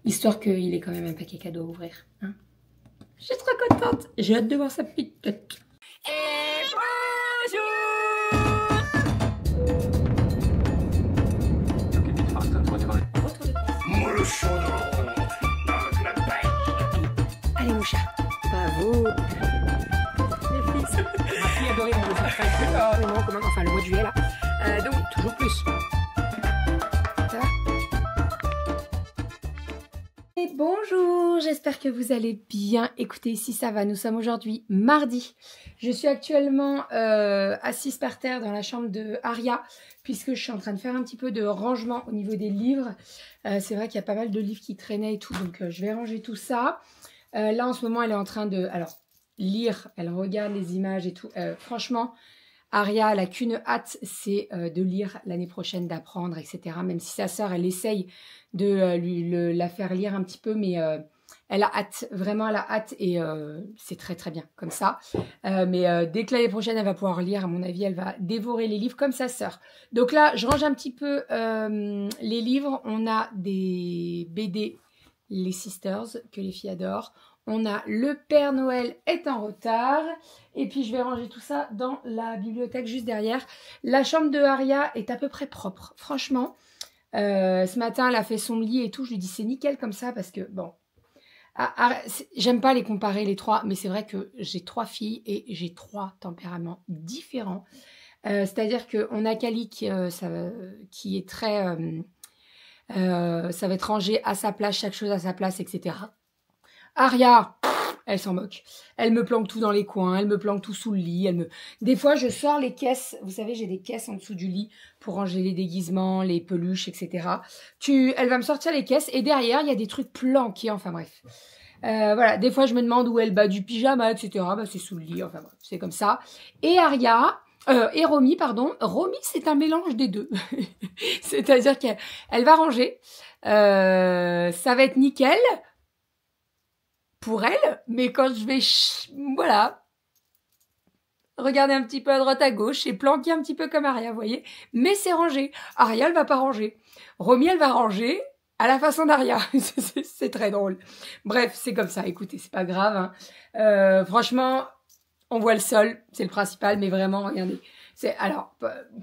histoire qu'il ait quand même un paquet cadeau à ouvrir. Hein. Je suis trop contente. J'ai hâte de voir sa petite tête. Et bonjour. Allez mon chat, pas vous. Les fils. Ma fille adorée dans le enfin le mois de juillet là. Donc toujours plus. Ça va? Et bonjour, j'espère que vous allez bien. Écoutez, ici ça va, nous sommes aujourd'hui mardi. Je suis actuellement assise par terre dans la chambre de Aria, puisque je suis en train de faire un petit peu de rangement au niveau des livres. C'est vrai qu'il y a pas mal de livres qui traînaient et tout, donc je vais ranger tout ça. Là en ce moment elle est en train de lire, elle regarde les images et tout. Franchement, Aria, elle n'a qu'une hâte, c'est de lire l'année prochaine, d'apprendre, etc. Même si sa sœur, elle essaye de la faire lire un petit peu, mais elle a hâte, vraiment elle a hâte et c'est très très bien comme ça. Mais dès que l'année prochaine, elle va pouvoir lire, à mon avis, elle va dévorer les livres comme sa sœur. Donc là, je range un petit peu les livres. On a des BD, les Sisters, que les filles adorent. On a Le Père Noël est en retard. Et puis, je vais ranger tout ça dans la bibliothèque juste derrière. La chambre de Aria est à peu près propre. Franchement, ce matin, elle a fait son lit et tout. Je lui dis, c'est nickel comme ça parce que, bon, j'aime pas les comparer les trois. Mais c'est vrai que j'ai 3 filles et j'ai 3 tempéraments différents. C'est-à-dire qu'on a Kali qui est très... ça va être rangé à sa place, chaque chose à sa place, etc. Aria, elle s'en moque. Elle me planque tout dans les coins, elle me planque tout sous le lit. Des fois, je sors les caisses. Vous savez, j'ai des caisses en dessous du lit pour ranger les déguisements, les peluches, etc. Elle va me sortir les caisses et derrière, il y a des trucs planqués. Enfin bref. Voilà, des fois, je me demande où elle bat du pyjama, etc. Bah, c'est sous le lit. Enfin bref, c'est comme ça. Et et Romy, pardon. Romy, c'est un mélange des deux. C'est-à-dire qu'elle va ranger. Ça va être nickel pour elle, mais quand je vais, voilà, regarder un petit peu à droite à gauche et planquer un petit peu comme Aria, vous voyez, mais c'est rangé. Aria, elle va pas ranger. Romy, elle va ranger à la façon d'Aria. C'est très drôle. Bref, c'est comme ça. Écoutez, c'est pas grave. Hein. Franchement, on voit le sol, c'est le principal, mais vraiment, regardez. Alors,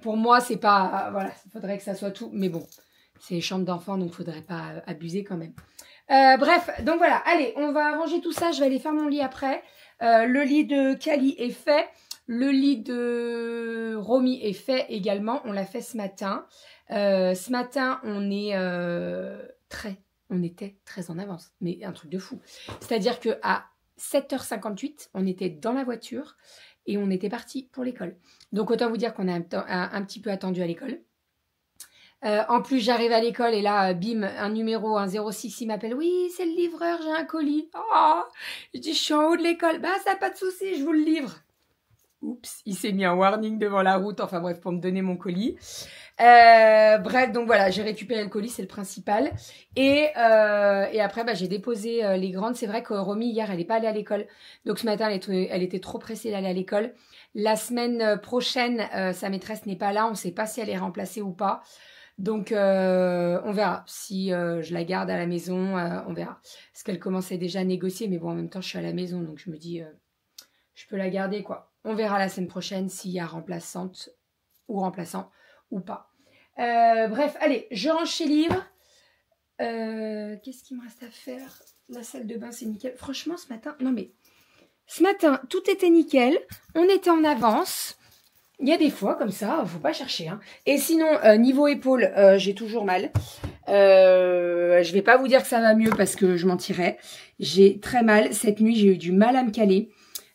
pour moi, c'est pas, voilà, il faudrait que ça soit tout, mais bon, c'est chambre d'enfant, donc faudrait pas abuser quand même. Bref, donc voilà, allez, on va ranger tout ça, je vais aller faire mon lit après. Le lit de Kali est fait, le lit de Romy est fait également, on l'a fait ce matin. Ce matin, on était très en avance, mais un truc de fou. C'est-à-dire qu'à 7h58, on était dans la voiture et on était parti pour l'école. Donc autant vous dire qu'on a un petit peu attendu à l'école. En plus, j'arrive à l'école et là, bim, un numéro, un 06, il m'appelle. Oui, c'est le livreur, j'ai un colis. Oh, je dis, je suis en haut de l'école. Bah, ça n'a pas de souci, je vous le livre. Oups, il s'est mis un warning devant la route. Enfin bref, pour me donner mon colis. Bref, donc voilà, j'ai récupéré le colis, c'est le principal. Et après, bah, j'ai déposé les grandes. C'est vrai que Romy, hier, elle n'est pas allée à l'école. Donc ce matin, elle était trop pressée d'aller à l'école. La semaine prochaine, sa maîtresse n'est pas là. On ne sait pas si elle est remplacée ou pas. Donc, on verra. Si je la garde à la maison, on verra. Parce qu'elle commençait déjà à négocier. Mais bon, en même temps, je suis à la maison. Donc, je me dis, je peux la garder, quoi. On verra la semaine prochaine s'il y a remplaçante ou remplaçant ou pas. Bref, allez, je range chez livres. Qu'est-ce qu'il me reste à faire? La salle de bain, c'est nickel. Franchement, ce matin, non mais... Ce matin, tout était nickel. On était en avance. Il y a des fois comme ça, faut pas chercher. Hein. Et sinon, niveau épaule, j'ai toujours mal. Je vais pas vous dire que ça va mieux parce que je mentirais. J'ai très mal. Cette nuit, j'ai eu du mal à me caler.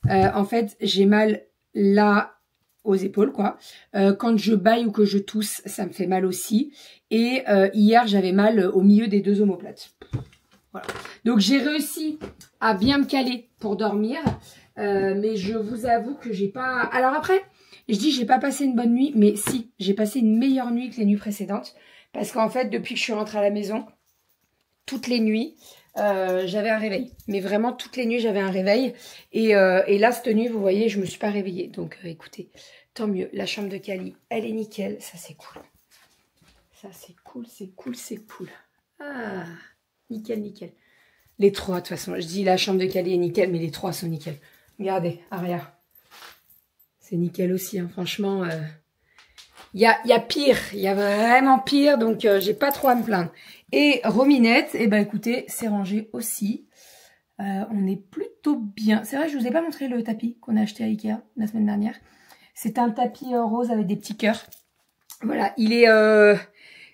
En fait, j'ai mal là aux épaules, quoi. Quand je bâille ou que je tousse, ça me fait mal aussi. Et hier, j'avais mal au milieu des 2 omoplates. Voilà. Donc, j'ai réussi à bien me caler pour dormir. Mais je vous avoue que j'ai pas... Alors après... Je dis, j'ai pas passé une bonne nuit, mais si, j'ai passé une meilleure nuit que les nuits précédentes. Parce qu'en fait, depuis que je suis rentrée à la maison, toutes les nuits, j'avais un réveil. Mais vraiment, toutes les nuits, j'avais un réveil. Et là, cette nuit, vous voyez, je me suis pas réveillée. Donc, écoutez, tant mieux. La chambre de Kali, elle est nickel. Ça, c'est cool. Ça, c'est cool, c'est cool, c'est cool. Ah. Nickel, nickel. Les trois, de toute façon. Je dis la chambre de Cali est nickel, mais les trois sont nickel. Regardez, Aria. C'est nickel aussi, hein. Franchement. Il y a pire. Il y a vraiment pire. Donc, j'ai pas trop à me plaindre. Et Rominette, eh ben, écoutez, c'est rangé aussi. On est plutôt bien. C'est vrai, je vous ai pas montré le tapis qu'on a acheté à Ikea la semaine dernière. C'est un tapis rose avec des petits cœurs. Voilà, il est...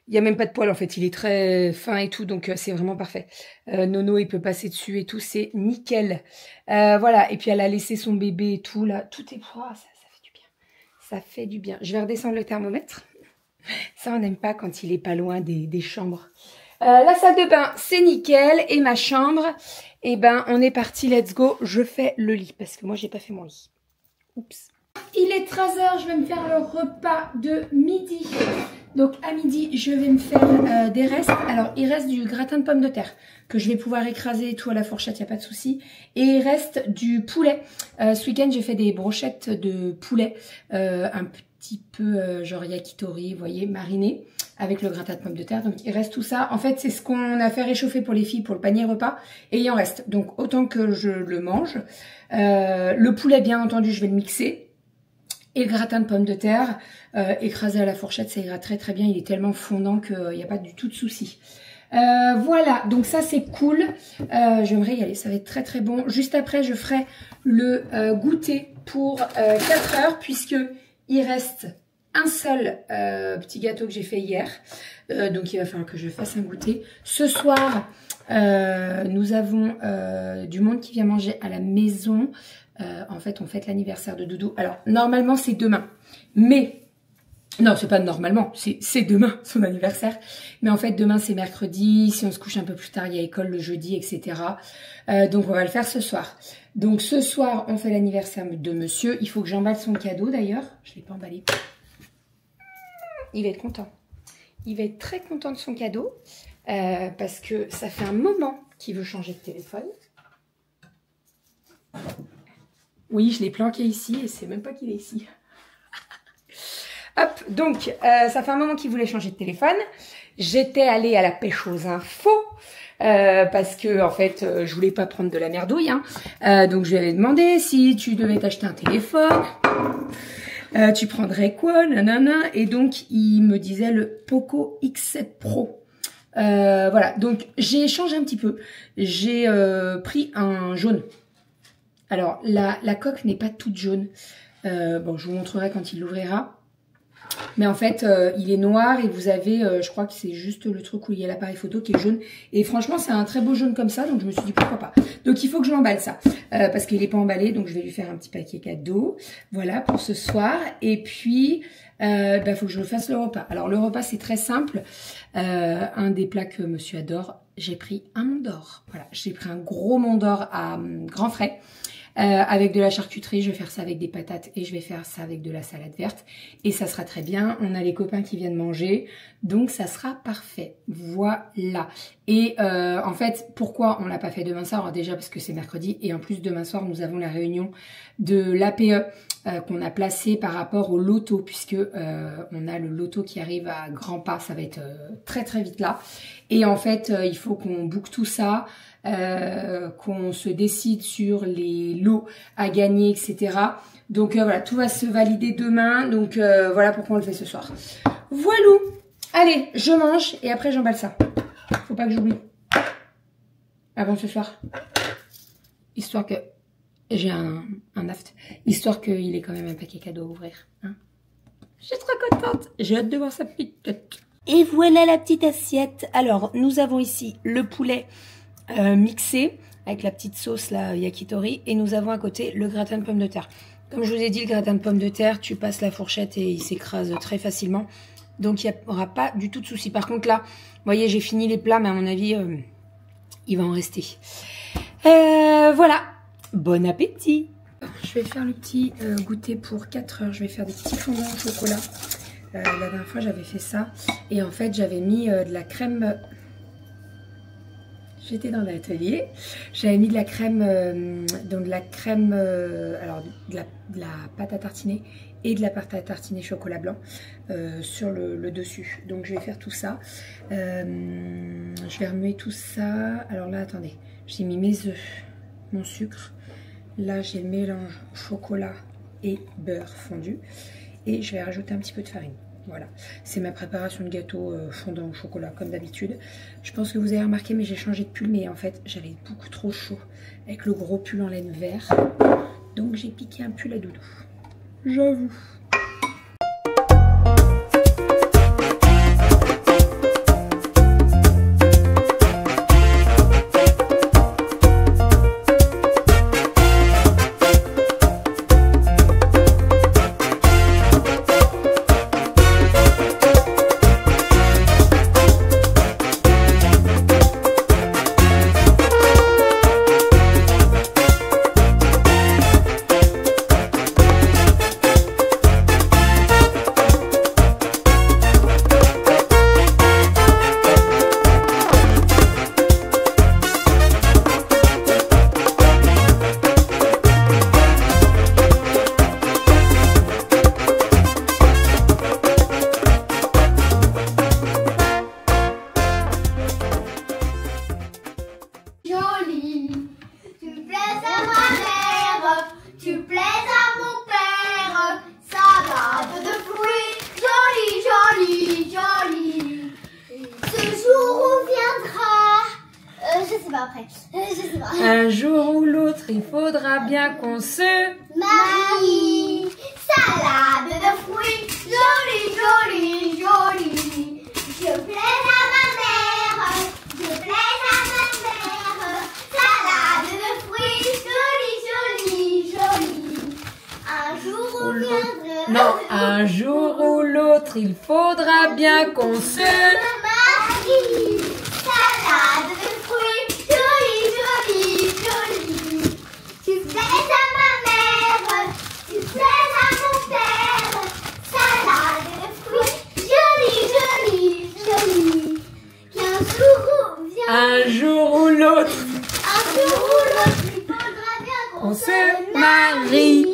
il n'y a même pas de poils en fait, il est très fin et tout, donc c'est vraiment parfait. Nono, il peut passer dessus et tout, c'est nickel. Voilà, et puis elle a laissé son bébé et tout, là, tout est... Oh, ça fait du bien. Ça fait du bien. Je vais redescendre le thermomètre. Ça, on n'aime pas quand il est pas loin des chambres. La salle de bain, c'est nickel. Et ma chambre, eh ben, on est parti, let's go. Je fais le lit, parce que moi, j'ai pas fait mon lit. Oups. Il est 13h, je vais me faire le repas de midi. Donc à midi, je vais me faire des restes. Alors, il reste du gratin de pommes de terre que je vais pouvoir écraser et tout à la fourchette, il n'y a pas de souci. Et il reste du poulet. Ce week-end, j'ai fait des brochettes de poulet un petit peu genre yakitori, vous voyez, mariné avec le gratin de pommes de terre. Donc il reste tout ça. En fait, c'est ce qu'on a fait réchauffer pour les filles pour le panier repas. Et il en reste. Donc autant que je le mange. Le poulet, bien entendu, je vais le mixer. Et le gratin de pommes de terre, écrasé à la fourchette, ça ira très très bien. Il est tellement fondant qu'il n'y a pas du tout de souci. Voilà, donc ça c'est cool. Je vais me régaler, ça va être très très bon. Juste après, je ferai le goûter pour 4 heures, puisque il reste un seul petit gâteau que j'ai fait hier. Donc il va falloir que je fasse un goûter. Ce soir, nous avons du monde qui vient manger à la maison. En fait, on fête l'anniversaire de Doudou. Alors, normalement, c'est demain. Mais, non, c'est pas normalement. C'est demain, son anniversaire. Mais en fait, demain, c'est mercredi. Si on se couche un peu plus tard, il y a école le jeudi, etc. Donc, on va le faire ce soir. Donc, ce soir, on fait l'anniversaire de monsieur. Il faut que j'emballe son cadeau, d'ailleurs. Je l'ai pas emballé. Il va être content. Il va être très content de son cadeau. Parce que ça fait un moment qu'il veut changer de téléphone. Oui, je l'ai planqué ici et c'est même pas qu'il est ici. Hop, donc, ça fait un moment qu'il voulait changer de téléphone. J'étais allée à la pêche aux infos parce que, en fait, je voulais pas prendre de la merdouille. Hein. Donc, je lui avais demandé si tu devais t'acheter un téléphone, tu prendrais quoi, nanana. Et donc, il me disait le Poco X7 Pro. Voilà, donc j'ai changé un petit peu. J'ai pris un jaune. Alors, la coque n'est pas toute jaune. Bon, je vous montrerai quand il l'ouvrira. Mais en fait, il est noir et vous avez, je crois que c'est juste le truc où il y a l'appareil photo qui est jaune. Et franchement, c'est un très beau jaune comme ça, donc je me suis dit pourquoi pas. Donc, il faut que je l'emballe ça, parce qu'il n'est pas emballé, donc je vais lui faire un petit paquet cadeau. Voilà, pour ce soir. Et puis, faut que je fasse le repas. Alors, le repas, c'est très simple. Un des plats que monsieur adore, j'ai pris un Mont d'Or. Voilà, j'ai pris un gros Mont d'Or à grands frais. Avec de la charcuterie, je vais faire ça avec des patates et je vais faire ça avec de la salade verte et ça sera très bien. On a les copains qui viennent manger, donc ça sera parfait. Voilà. Et en fait, pourquoi on l'a pas fait demain soir? Alors déjà parce que c'est mercredi et en plus demain soir nous avons la réunion de l'APE qu'on a placé par rapport au loto, puisque on a le loto qui arrive à grands pas, ça va être très très vite là. Et en fait, il faut qu'on book tout ça. Qu'on se décide sur les lots à gagner, etc. Donc voilà, tout va se valider demain. Donc voilà pourquoi on le fait ce soir. Voilou. Allez, je mange et après j'emballe ça. Faut pas que j'oublie. Avant ce soir. Histoire que j'ai un aft. Histoire qu'il ait quand même un paquet cadeau à ouvrir. Hein, je suis trop contente. J'ai hâte de voir sa petite tête. Et voilà la petite assiette. Alors, nous avons ici le poulet mixé avec la petite sauce là, yakitori, et nous avons à côté le gratin de pommes de terre. Comme je vous ai dit, le gratin de pommes de terre, tu passes la fourchette et il s'écrase très facilement, donc il n'y aura pas du tout de souci. Par contre là, vous voyez, j'ai fini les plats, mais à mon avis il va en rester. Voilà, bon appétit. Je vais faire le petit goûter pour 4 heures. Je vais faire des petits fondants au chocolat. La dernière fois j'avais fait ça et en fait j'avais mis de la crème. j'étais dans l'atelier, j'avais mis de la crème, alors de la pâte à tartiner et de la pâte à tartiner chocolat blanc sur le dessus. Donc je vais faire tout ça. Je vais remuer tout ça. Alors là, attendez, j'ai mis mes œufs, mon sucre. Là, j'ai le mélange chocolat et beurre fondu. Et je vais rajouter un petit peu de farine. Voilà, c'est ma préparation de gâteau fondant au chocolat comme d'habitude. Je pense que vous avez remarqué, mais j'ai changé de pull, mais en fait j'avais beaucoup trop chaud avec le gros pull en laine vert. Donc j'ai piqué un pull à doudou. J'avoue. Un jour ou l'autre, il faudra bien qu'on se marie. Salade de fruits, jolie, jolie, jolie. Je plais à ma mère, je plais à ma mère. Salade de fruits, jolie, jolie, jolie. Un jour ou viendra. Non, un jour ou l'autre, il faudra bien qu'on se marie. Salade de fruits, jolie, jolie, jolie. Tu plais à ma mère, tu plais à mon père. Salade de fruits, jolie, jolie, jolie. Un jour ou l'autre, il faudra bien qu'on se marie.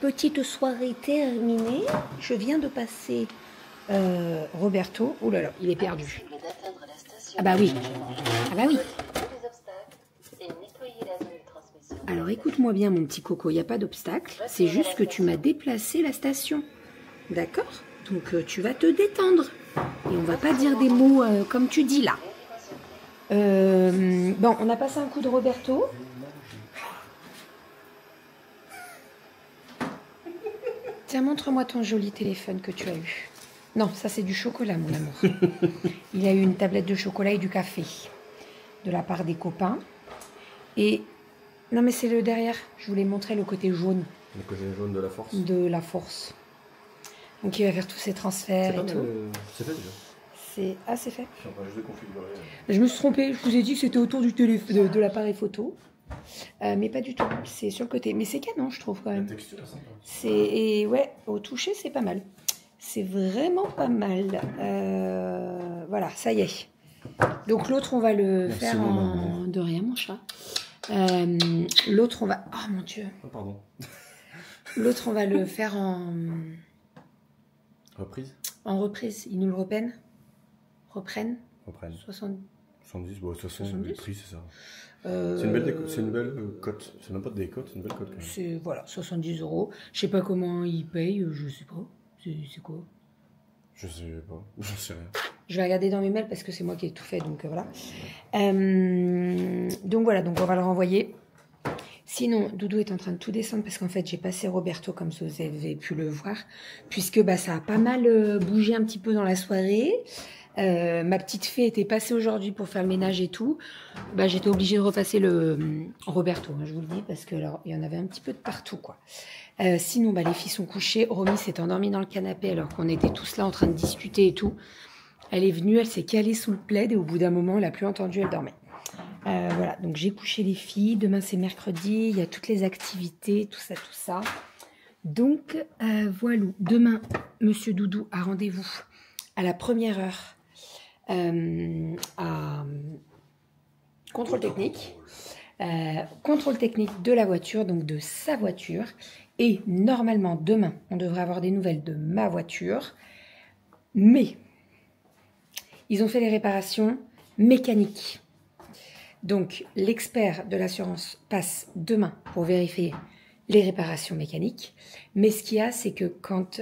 Petite soirée terminée. Je viens de passer Roberto. Oh là là, il est perdu. Ah bah oui. Ah bah oui. Alors écoute-moi bien mon petit coco, il n'y a pas d'obstacle. C'est juste que tu m'as déplacé la station. D'accord? Donc tu vas te détendre. Et on va pas dire des mots comme tu dis là. Bon, on a passé un coup de Roberto. Tiens, montre-moi ton joli téléphone que tu as eu. Non, ça c'est du chocolat, mon amour. Il a eu une tablette de chocolat et du café de la part des copains. Et non, mais c'est le derrière. Je voulais montrer le côté jaune. Le côté jaune de la force. De la force. Donc il va faire tous ses transferts et tout. C'est fait déjà. C'est fait. Je suis en train juste de configurer. Je me suis trompée. Je vous ai dit que c'était autour du de l'appareil photo. Mais pas du tout. C'est sur le côté. Mais c'est canon, je trouve quand même. La texture est sympa. Et ouais, au toucher, c'est pas mal. C'est vraiment pas mal. Voilà, ça y est. Donc l'autre, on va le faire en... De rien, mon chat. L'autre, on va... Oh mon Dieu. Oh, pardon. L'autre, on va le faire en... Reprise. En reprise. Ils nous le reprennent. Reprennent. 70, bon, de toute façon, 70. le prix, c'est ça. C'est une belle cote. C'est même pas de décote, c'est une belle cote. C'est, voilà, 70 €. Je sais pas comment ils payent, je sais pas. C'est quoi? Je sais pas, j'en sais rien. Je vais regarder dans mes mails parce que c'est moi qui ai tout fait, donc voilà. Donc voilà, donc on va le renvoyer. Sinon, Doudou est en train de tout descendre parce qu'en fait, j'ai passé Roberto comme vous avez pu le voir, puisque bah, ça a pas mal bougé un petit peu dans la soirée. Ma petite fée était passée aujourd'hui pour faire le ménage et tout. Bah, j'étais obligée de repasser le Roberto, hein, je vous le dis, parce que alors il y en avait un petit peu de partout, quoi. Sinon, bah, les filles sont couchées. Romy s'est endormie dans le canapé alors qu'on était tous là en train de discuter et tout. Elle est venue, elle s'est calée sous le plaid et au bout d'un moment, elle n'a plus entendu, elle dormait. Voilà, donc j'ai couché les filles. Demain, c'est mercredi. Il y a toutes les activités, tout ça, tout ça. Donc, voilà. Demain, Monsieur Doudou a rendez-vous à la première heure à contrôle technique. Contrôle technique de la voiture, donc de sa voiture. Et normalement, demain, on devrait avoir des nouvelles de ma voiture. Mais, ils ont fait les réparations mécaniques. Donc, l'expert de l'assurance passe demain pour vérifier les réparations mécaniques. Mais ce qu'il y a, c'est que quand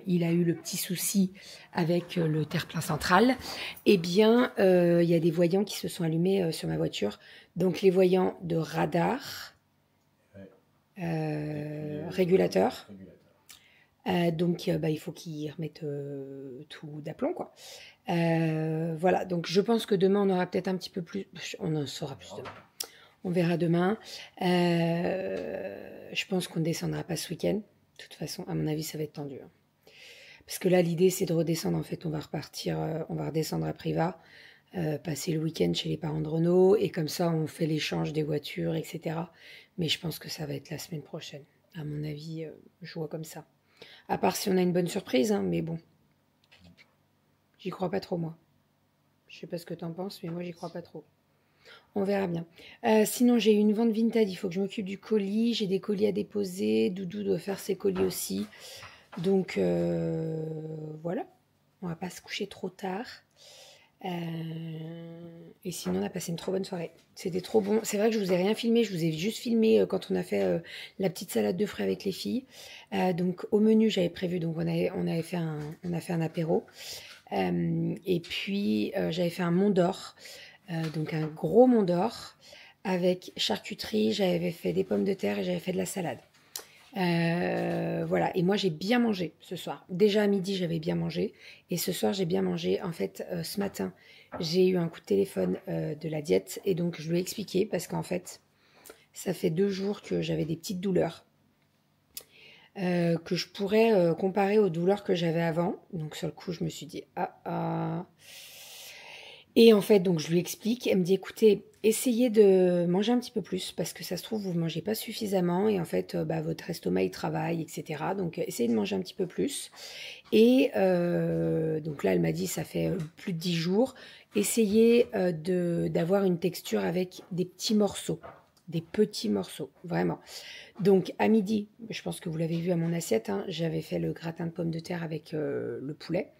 il a eu le petit souci avec le terre-plein central, eh bien, il y a des voyants qui se sont allumés sur ma voiture. Donc, les voyants de radar, régulateur. Donc, bah, il faut qu'ils remettent tout d'aplomb, quoi. Voilà, donc je pense que demain, on aura peut-être un petit peu plus... On en saura plus demain. On verra demain. Je pense qu'on ne descendra pas ce week-end. De toute façon, à mon avis, ça va être tendu. Hein. Parce que là, l'idée, c'est de redescendre. En fait, on va repartir, on va redescendre à Privas, passer le week-end chez les parents de Renaud. Et comme ça, on fait l'échange des voitures, etc. Mais je pense que ça va être la semaine prochaine. À mon avis, je vois comme ça. À part si on a une bonne surprise, hein, mais bon. J'y crois pas trop, moi. Je sais pas ce que t'en penses, mais moi, j'y crois pas trop. On verra bien. Sinon, j'ai une vente Vinted. Il faut que je m'occupe du colis. J'ai des colis à déposer. Doudou doit faire ses colis aussi. Donc, voilà. On va pas se coucher trop tard. Et sinon, on a passé une trop bonne soirée. C'était trop bon. C'est vrai que je vous ai rien filmé. Je vous ai juste filmé quand on a fait la petite salade de fruits avec les filles. Donc, au menu, j'avais prévu. Donc, on a fait un apéro. Et puis, j'avais fait un Mont d'Or. Donc un gros Mont d'Or avec charcuterie, j'avais fait des pommes de terre et j'avais fait de la salade. Voilà, et moi j'ai bien mangé ce soir. Déjà à midi j'avais bien mangé et ce soir j'ai bien mangé. En fait ce matin j'ai eu un coup de téléphone de la diète et donc je lui ai expliqué parce qu'en fait ça fait 2 jours que j'avais des petites douleurs que je pourrais comparer aux douleurs que j'avais avant. Donc sur le coup je me suis dit Et en fait, donc je lui explique, elle me dit, écoutez, essayez de manger un petit peu plus, parce que ça se trouve, vous ne mangez pas suffisamment, et en fait, bah, votre estomac, il travaille, etc. Donc, essayez de manger un petit peu plus. Et donc là, elle m'a dit, ça fait plus de 10 jours, essayez d'avoir une texture avec des petits morceaux, vraiment. Donc, à midi, je pense que vous l'avez vu à mon assiette, hein, j'avais fait le gratin de pommes de terre avec le poulet.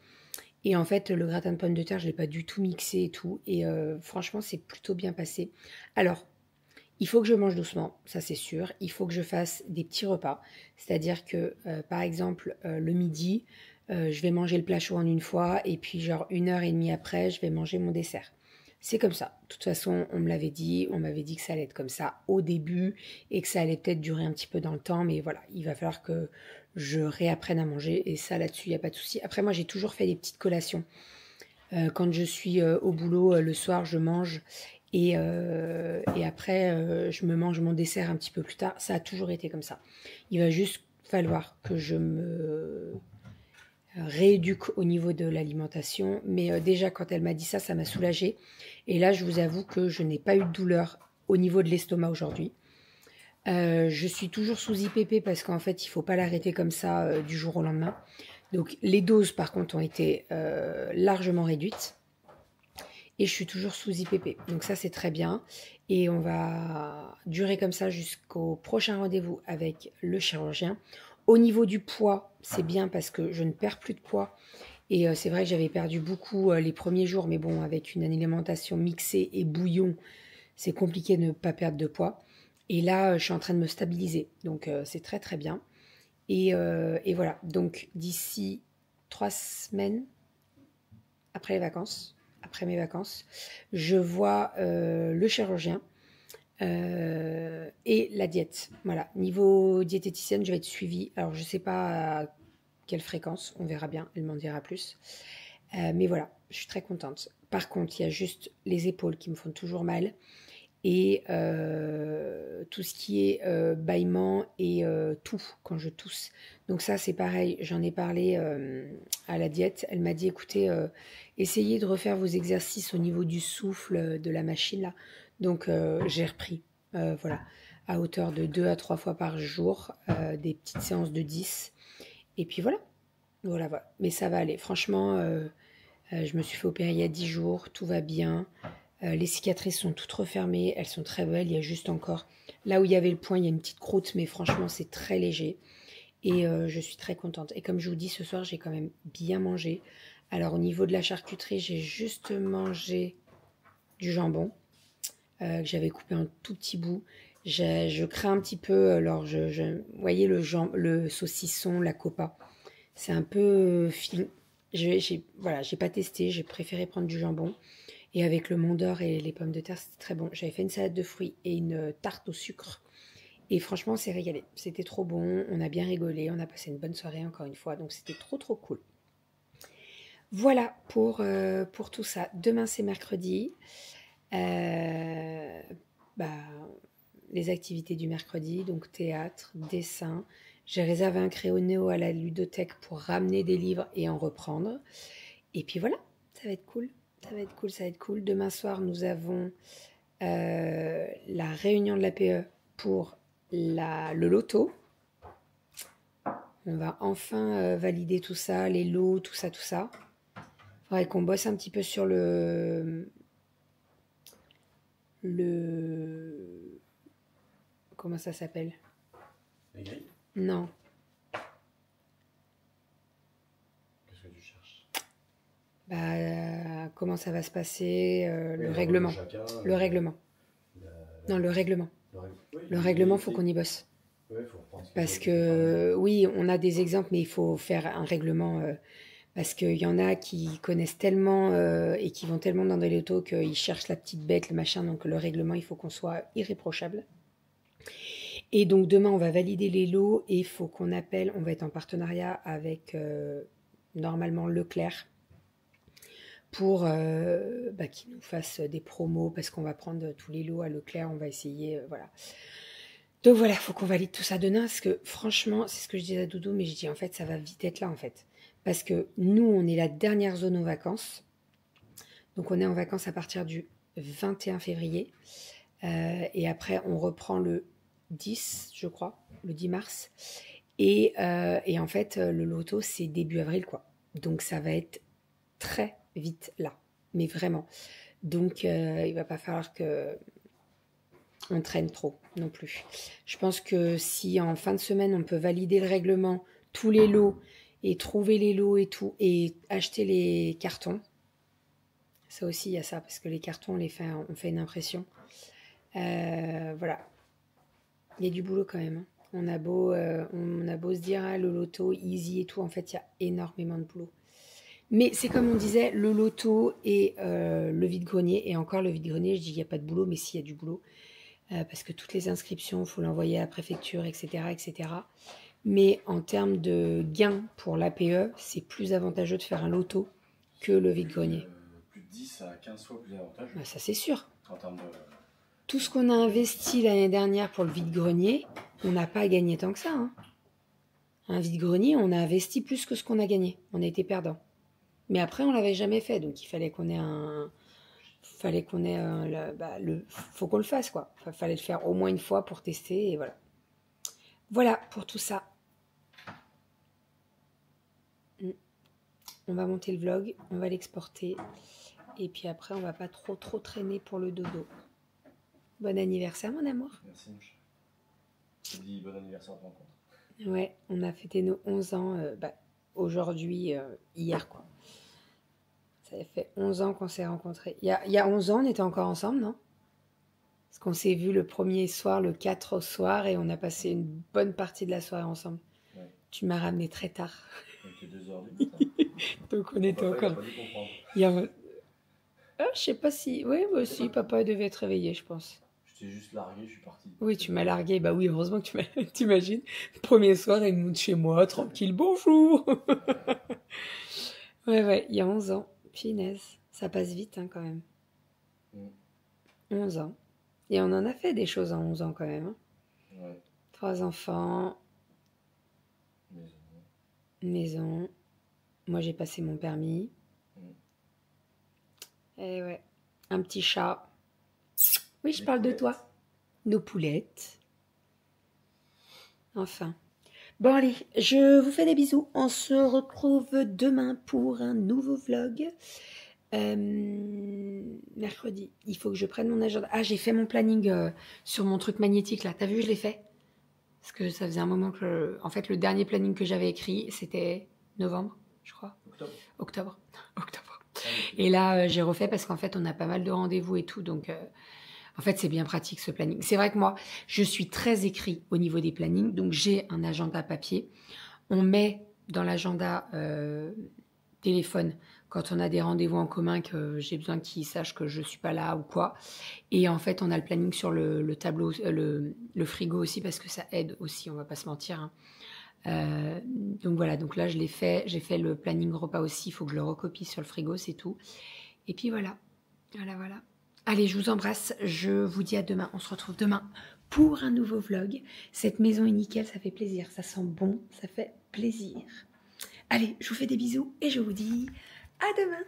Et en fait, le gratin de pommes de terre, je ne l'ai pas du tout mixé et tout. Et franchement, c'est plutôt bien passé. Alors, il faut que je mange doucement, ça c'est sûr. Il faut que je fasse des petits repas. C'est-à-dire que, par exemple, le midi, je vais manger le plat chaud en une fois. Et puis, genre 1h30 après, je vais manger mon dessert. C'est comme ça. De toute façon, on me l'avait dit. On m'avait dit que ça allait être comme ça au début. Et que ça allait peut-être durer un petit peu dans le temps. Mais voilà, il va falloir que je réapprenne à manger, et ça là-dessus, il n'y a pas de souci. Après, moi, j'ai toujours fait des petites collations. Quand je suis au boulot, le soir, je mange, Et après, je me mange mon dessert un petit peu plus tard. Ça a toujours été comme ça. Il va juste falloir que je me rééduque au niveau de l'alimentation. Mais déjà, quand elle m'a dit ça, ça m'a soulagée. Et là, je vous avoue que je n'ai pas eu de douleur au niveau de l'estomac aujourd'hui. Je suis toujours sous IPP parce qu'en fait, il ne faut pas l'arrêter comme ça du jour au lendemain. Donc, les doses, par contre, ont été largement réduites. Et je suis toujours sous IPP. Donc ça, c'est très bien. Et on va durer comme ça jusqu'au prochain rendez-vous avec le chirurgien. Au niveau du poids, c'est bien parce que je ne perds plus de poids. Et c'est vrai que j'avais perdu beaucoup les premiers jours. Mais bon, avec une alimentation mixée et bouillon, c'est compliqué de ne pas perdre de poids. Et là, je suis en train de me stabiliser. Donc c'est très très bien. Et voilà. Donc d'ici 3 semaines, après les vacances... Après mes vacances, je vois le chirurgien et la diète. Voilà, niveau diététicienne, je vais être suivie. Alors, je ne sais pas à quelle fréquence, on verra bien, elle m'en dira plus. Mais voilà, je suis très contente. Par contre, il y a juste les épaules qui me font toujours mal et tout ce qui est bâillement et tout quand je tousse. Donc ça, c'est pareil, j'en ai parlé à la diète. Elle m'a dit, écoutez, essayez de refaire vos exercices au niveau du souffle de la machine là. Donc j'ai repris, voilà, à hauteur de 2 à 3 fois par jour, des petites séances de 10. Et puis voilà, voilà. Mais ça va aller. Franchement, je me suis fait opérer il y a 10 jours, tout va bien. Les cicatrices sont toutes refermées, elles sont très belles. Il y a juste encore, là où il y avait le point, il y a une petite croûte, mais franchement, c'est très léger. Et je suis très contente. Et comme je vous dis, ce soir, j'ai quand même bien mangé. Alors, au niveau de la charcuterie, j'ai juste mangé du jambon que j'avais coupé en tout petits bouts. Je crains un petit peu, alors vous voyez le saucisson, la copa, c'est un peu film. Voilà, j'ai pas testé, j'ai préféré prendre du jambon. Et avec le Mont d'Or et les pommes de terre, c'était très bon. J'avais fait une salade de fruits et une tarte au sucre. Et franchement, on s'est régalé. C'était trop bon, on a bien rigolé, on a passé une bonne soirée encore une fois. Donc c'était trop trop cool. Voilà pour tout ça. Demain, c'est mercredi. Les activités du mercredi, donc théâtre, dessin. J'ai réservé un créneau à la ludothèque pour ramener des livres et en reprendre. Et puis voilà, ça va être cool. Ça va être cool, ça va être cool. Demain soir, nous avons la réunion de l'APE pour le loto. On va enfin valider tout ça, les lots, tout ça, tout ça. Il faudrait qu'on bosse un petit peu sur comment ça s'appelle? Les grilles? Non. Qu'est-ce que tu cherches? Comment ça va se passer, le règlement. Chacun, Le règlement. Non, le règlement. Le règlement, il faut qu'on y bosse. Ouais, faut reprendre ça. Parce que, oui, on a des exemples, mais il faut faire un règlement. Parce qu'il y en a qui connaissent tellement et qui vont tellement dans des lotos qu'ils cherchent la petite bête, le machin. Donc, le règlement, il faut qu'on soit irréprochable. Et donc, demain, on va valider les lots et il faut qu'on appelle. On va être en partenariat avec, normalement, Leclerc pour qu'ils nous fassent des promos parce qu'on va prendre tous les lots à Leclerc. On va essayer, voilà. Donc voilà, il faut qu'on valide tout ça demain parce que franchement, c'est ce que je disais à Doudou, mais je dis en fait, ça va vite être là en fait. Parce que nous, on est la dernière zone aux vacances. Donc on est en vacances à partir du 21 février. Et après, on reprend le 10, je crois, le 10 mars. Et en fait, le loto, c'est début avril, quoi. Donc ça va être très vite là. Mais vraiment. Donc il va pas falloir que on traîne trop non plus. Je pense que si en fin de semaine, on peut valider le règlement, tous les lots, et trouver les lots et tout, et acheter les cartons. Ça aussi, il y a ça, parce que les cartons, on fait une impression. Voilà. Il y a du boulot quand même. Hein. On a beau se dire, ah, le loto, easy et tout. En fait, il y a énormément de boulot. Mais c'est comme on disait, le loto et le vide-grenier. Et encore, le vide-grenier, je dis, il n'y a pas de boulot, mais s'il y a du boulot. Parce que toutes les inscriptions, il faut l'envoyer à la préfecture, etc., etc. Mais en termes de gains pour l'APE, c'est plus avantageux de faire un loto que le vide-grenier. Plus de 10 à 15 fois plus avantageux. Bah, ça, c'est sûr. En termes de... Tout ce qu'on a investi l'année dernière pour le vide-grenier, on n'a pas gagné tant que ça. Hein. Un vide-grenier, on a investi plus que ce qu'on a gagné. On a été perdant. Mais après, on l'avait jamais fait, donc il fallait qu'on ait un... faut qu'on le fasse, quoi. Fallait le faire au moins une fois pour tester, et voilà. Voilà pour tout ça. On va monter le vlog, on va l'exporter, et puis après, on va pas trop traîner pour le dodo. Bon anniversaire, mon amour. Merci, mon chat. Je te dis bon anniversaire de rencontre. Ouais, on a fêté nos 11 ans aujourd'hui, hier, quoi. Ça fait 11 ans qu'on s'est rencontrés. Il y a 11 ans, on était encore ensemble, non? Parce qu'on s'est vu le premier soir, le 4 au soir, et on a passé une bonne partie de la soirée ensemble. Ouais. Tu m'as ramené très tard. Il était 2h du matin. Donc on était encore... Ah, je sais pas si... Oui, moi aussi, papa devait être réveillé, je pense. Je t'ai juste largué, je suis parti. Oui, tu m'as largué. Bah oui, heureusement que tu m'as... T'imagines, premier soir, il monte chez moi, tranquille, bonjour. Ouais, il y a 11 ans. Finesse, ça passe vite hein, quand même. 11 ans. Et on en a fait des choses en 11 ans quand même. Hein. Ouais. 3 enfants. Maison. Moi j'ai passé mon permis. Et ouais. Un petit chat. Oui, je parle de toi. Nos poulettes. Enfin. Bon allez, je vous fais des bisous. On se retrouve demain pour un nouveau vlog. Mercredi, il faut que je prenne mon agenda. Ah, j'ai fait mon planning sur mon truc magnétique là. T'as vu, je l'ai fait? Parce que ça faisait un moment que... En fait, le dernier planning que j'avais écrit, c'était novembre, je crois. Octobre. Et là, j'ai refait parce qu'en fait, on a pas mal de rendez-vous et tout. Donc... En fait, c'est bien pratique ce planning. C'est vrai que moi, je suis très écrit au niveau des plannings. Donc, j'ai un agenda papier. On met dans l'agenda téléphone quand on a des rendez-vous en commun que j'ai besoin qu'ils sachent que je ne suis pas là ou quoi. Et en fait, on a le planning sur le tableau, le frigo aussi parce que ça aide aussi, on ne va pas se mentir. Hein. Donc voilà, donc là, je l'ai fait. J'ai fait le planning repas aussi. Il faut que je le recopie sur le frigo, c'est tout. Et puis voilà. Voilà. Allez, je vous embrasse, je vous dis à demain, on se retrouve demain pour un nouveau vlog. Cette maison est nickel, ça fait plaisir, ça sent bon, ça fait plaisir. Allez, je vous fais des bisous et je vous dis à demain.